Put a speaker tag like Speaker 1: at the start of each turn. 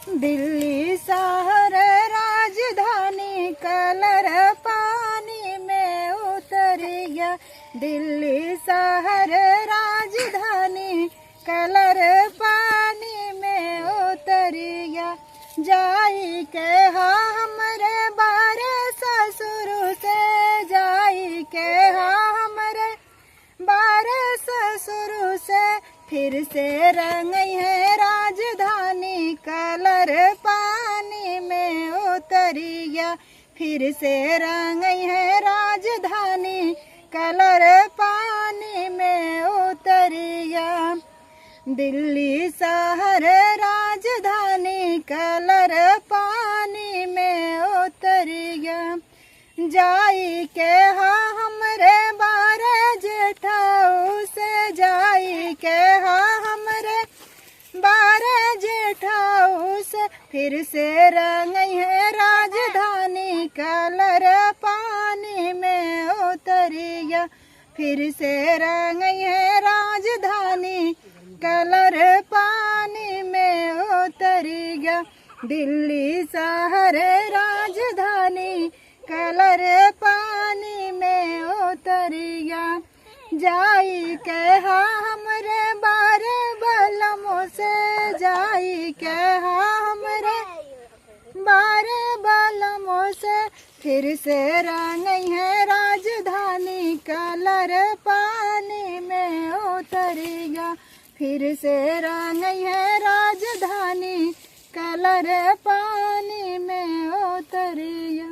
Speaker 1: दिल्ली शहर राजधानी कलर पानी में उतर गया। दिल्ली शहर राजधानी कलर पानी में उतर गया। जाई के हाँ हमरे बारे ससुर से, जाई के हाँ हमरे बारे ससुर से, फिर से रंग है राजधानी कलर पानी में उतर गया। फिर से रंग है राजधानी कलर पानी में उतर गया। दिल्ली शहर राजधानी कलर पानी में उतर गया। जाई के हाँ हमरे बारे जेठाऊ से, जाई के हाँ हमरे बारे जेठाऊ से, फिर से रंग है राजधानी कलर पानी में उतर गया। फिर से रंग है राजधानी कलर पानी में उतर गया। दिल्ली शहर राजधानी कलर पानी में उतर गया। जाई के हाँ हमरे बारे बलमों से, जाई के हाँ हमरे बारे बलमों से, फिर से रंग है राजधानी कलर पानी में उतर गया। फिर से रंग है राजधानी कलर पानी में उतर गया।